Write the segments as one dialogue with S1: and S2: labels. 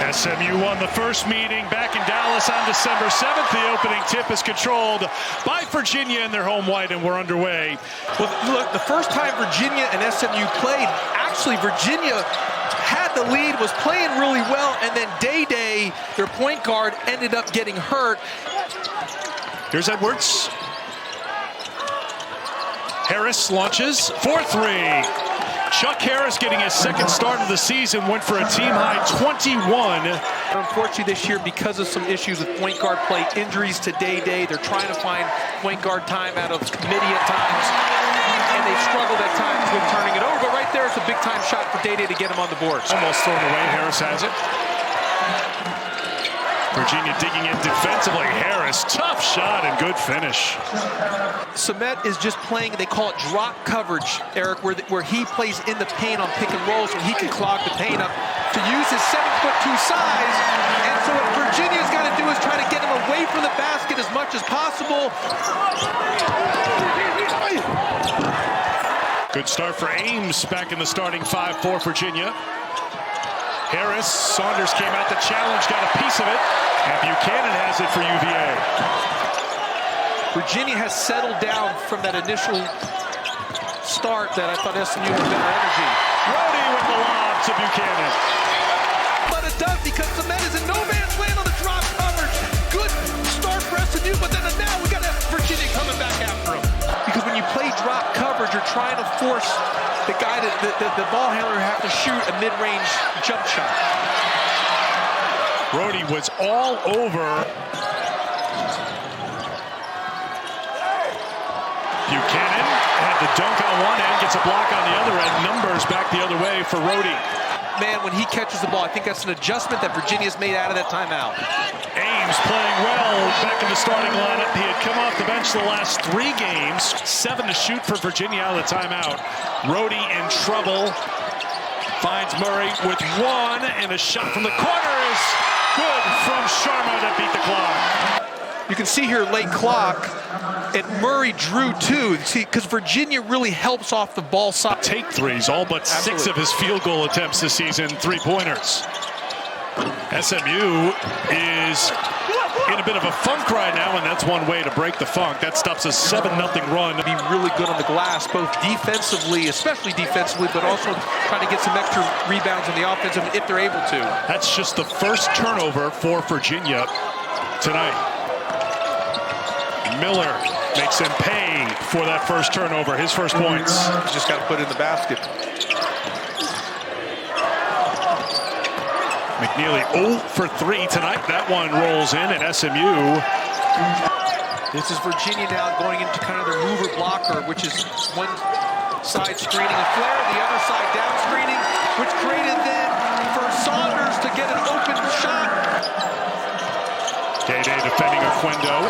S1: SMU won the first meeting back in Dallas on December 7th. The opening tip is controlled by Virginia in their home white, and we're underway.
S2: Well, look, the first time Virginia and SMU played, actually Virginia had the lead, was playing really well, and then Day, their point guard, ended up getting hurt.
S1: Here's Edwards. Harris launches for three. Chuck Harris getting his second start of the season, went for a team-high 21.
S2: Unfortunately this year, because of some issues with point guard play, injuries to Day, they're trying to find point guard time out of committee at times, and they struggled at times with turning it over. But right there, it's a big-time shot for Day to get him on the board.
S1: Almost thrown away. Harris has it. Virginia digging in defensively. Harris, tough shot and good finish.
S2: Samet is just playing, they call it drop coverage, Eric, where he plays in the paint on pick and rolls, and he can clog the paint up to use his 7'2" size. And so what Virginia's got to do is try to get him away from the basket as much as possible.
S1: Good start for Ames back in the starting five for Virginia. Harris, Saunders came out the challenge, got a piece of it, and Buchanan has it for UVA.
S2: Virginia has settled down from that initial start that I thought SMU had better energy.
S1: Brody with the lob to Buchanan.
S2: But it does, because Samet is in no man's land on the drop coverage. Good start for SMU, but then now we got Virginia coming back after him. Because when you play drop coverage, you're trying to force the guy, the ball handler, have to shoot a mid-range jump shot.
S1: Brody was all over Buchanan. Had the dunk on one end, gets a block on the other end. Numbers back the other way for Rhodey.
S2: Man, when he catches the ball, I think that's an adjustment that Virginia's made out of that timeout.
S1: Ames playing well back in the starting lineup. He had come off the bench the last 3 games. 7 to shoot for Virginia out of the timeout. Rhodey in trouble. Finds Murray with 1, and a shot from the corner is good from Sharma to beat the clock.
S2: You can see here late clock, and Murray drew 2. See, because Virginia really helps off the ball side.
S1: Take threes, all but
S2: Absolutely.
S1: 6 of his field goal attempts this season, 3-pointers. SMU is in a bit of a funk right now, and that's one way to break the funk. That stops a 7-0 run.
S2: Be really good on the glass, both defensively, especially defensively, but also trying to get some extra rebounds on the offensive if they're able to.
S1: That's just the first turnover for Virginia tonight. Miller makes him pay for that first turnover, his first points.
S2: Just got to put it in the basket.
S1: McNeely 0 for 3 tonight. That one rolls in at SMU.
S2: This is Virginia now going into kind of their mover blocker, which is one side screening a flare, the other side down screening, which created then for Saunders to get an open shot.
S1: Day defending Oquendo.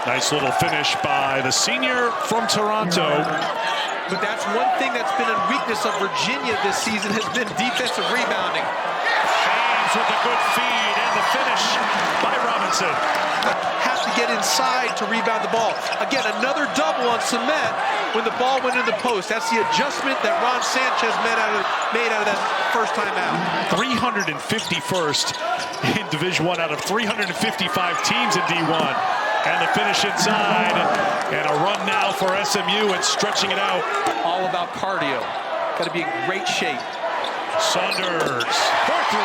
S1: Nice little finish by the senior from Toronto.
S2: But that's one thing that's been a weakness of Virginia this season, has been defensive rebounding.
S1: Ames with a good feed and the finish by Robinson.
S2: Has to get inside to rebound the ball. Again, another double on Samet when the ball went in the post. That's the adjustment that Ron Sanchez made out of that first time out.
S1: 351st in Division I out of 355 teams in D1. And the finish inside, and a run now for SMU and stretching it out.
S2: All about cardio. Got to be in great shape.
S1: Saunders for 3.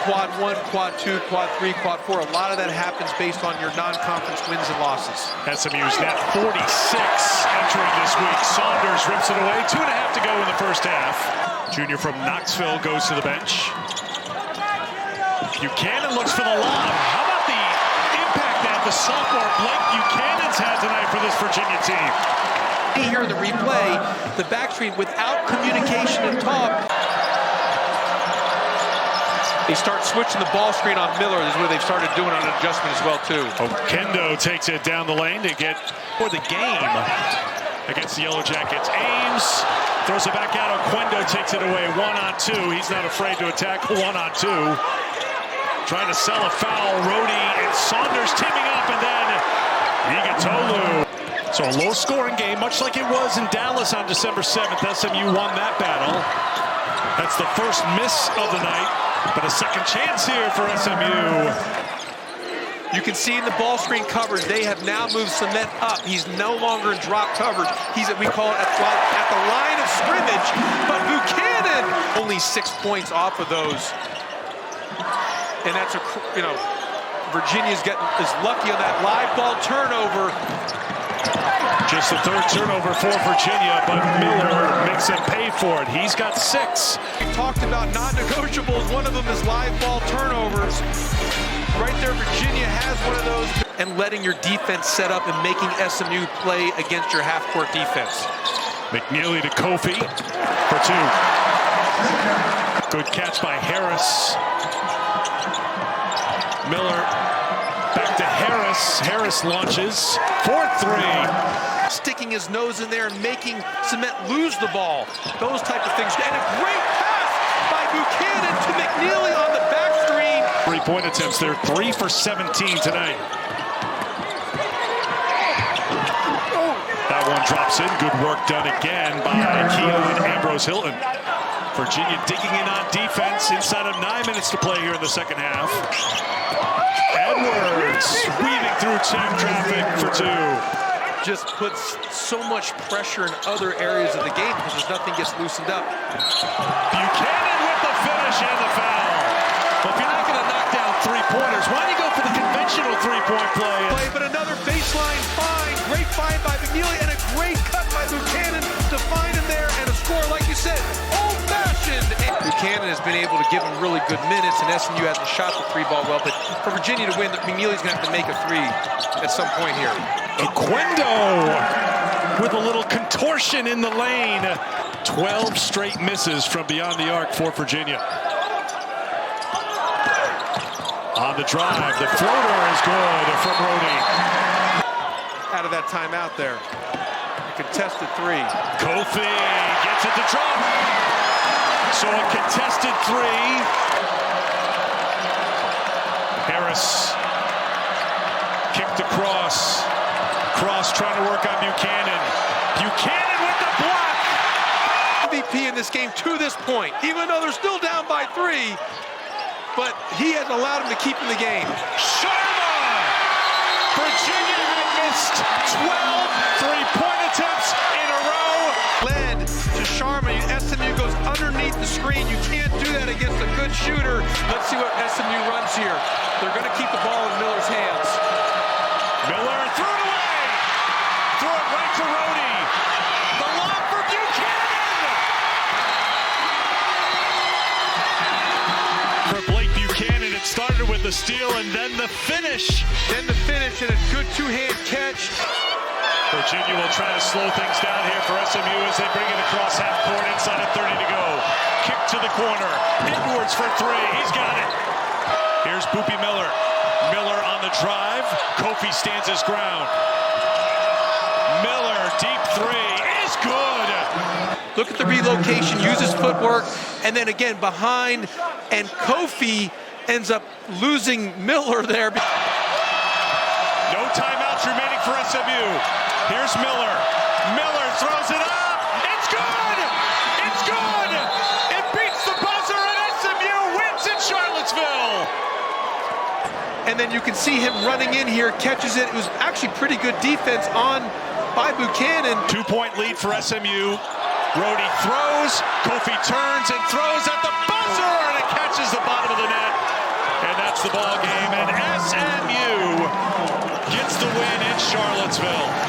S2: Quad 1, quad 2, quad 3, quad 4. A lot of that happens based on your non-conference wins and losses.
S1: SMU's net 46 entering this week. Saunders rips it away. 2.5 to go in the first half. Junior from Knoxville goes to the bench. Buchanan looks for the lob. How about the impact that the sophomore Blake Buchanan's had tonight for this Virginia team?
S2: Here in the replay, the back screen without communication and talk. They start switching the ball screen on Miller. This is where they've started doing an adjustment as well, too.
S1: Oquendo takes it down the lane to get for the game against the Yellow Jackets. Ames throws it back out. Oquendo takes it away 1-on-2. He's not afraid to attack 1-on-2. Trying to sell a foul. Rhodey and Saunders teaming up, and then Yigitoglu. So a low-scoring game, much like it was in Dallas on December 7th. SMU won that battle. That's the first miss of the night, but a second chance here for SMU.
S2: You can see in the ball screen coverage, they have now moved Samet up. He's no longer in drop coverage. He's at, we call it at the line of scrimmage, but Buchanan only 6 points off of those. And that's Virginia's is lucky on that live ball turnover.
S1: Just the third turnover for Virginia, but Miller makes them pay for it. He's got 6.
S2: We talked about non-negotiables. One of them is live ball turnovers. Right there, Virginia has one of those. And letting your defense set up and making SMU play against your half-court defense.
S1: McNeely to Kofi for 2. Good catch by Harris. Miller back to Harris. Harris launches for 3.
S2: Sticking his nose in there and making Samet lose the ball. Those type of things. And a great pass by Buchanan to McNeely on the back screen.
S1: 3-point attempts. They're 3 for 17 tonight. That one drops in. Good work done again by Keon Ambrose Hilton. Virginia digging in on defense inside of 9 minutes to play here in the second half. Edwards weaving through check traffic for 2.
S2: Just puts so much pressure in other areas of the game because there's nothing gets loosened up.
S1: Buchanan with the finish and the foul. Well, if you're not going to knock down 3-pointers, why do you go for the conventional 3-point play?
S2: But another baseline find. Great find by McNeely and a great cut by Buchanan to find him there and a score, like you said, old-fashioned. Buchanan has been able to give him really good minutes, and SMU hasn't shot the 3-ball well. But for Virginia to win, McNeely's going to have to make a 3 at some point here.
S1: Oquendo with a little contortion in the lane. 12 straight misses from beyond the arc for Virginia. On the drive, the floater is good from Rhodey.
S2: Out of that timeout there. A contested 3.
S1: Kofi gets it to drop. So a contested 3. Harris kicked across. Cross trying to work on Buchanan. Buchanan with the block.
S2: MVP in this game to this point, even though they're still down by 3, but he has allowed him to keep in the game.
S1: Sharma! Virginia had missed 12 3-point attempts in a row.
S2: Led to Sharma. SMU goes underneath the screen. You can't do that against a good shooter. Let's see what SMU runs here. They're going to keep the ball in Miller's hands.
S1: Miller threw it away. Threw it right to Rhodey. The lob for Buchanan. For Blake Buchanan, it started with the steal and then the finish.
S2: And a good two-hand catch.
S1: Virginia will try to slow things down here for SMU as they bring it across half court inside of 30 to go. Kick to the corner. Edwards for 3. He's got it. Here's Boopie Miller. Miller on the drive. Kofi stands his ground. Miller, deep 3 is good.
S2: Look at the relocation, uses footwork, and then again behind, and Kofi ends up losing Miller there.
S1: No timeouts remaining for SMU. Here's Miller. Miller throws it up. It's good. It's good. It beats the buzzer, and SMU wins in Charlottesville.
S2: And then you can see him running in here, catches it. It was actually pretty good defense by Buchanan.
S1: 2-point lead for SMU. Rhodey throws. Kofi turns and throws at the buzzer, and it catches the bottom of the net. And that's the ball game. And SMU gets the win in Charlottesville.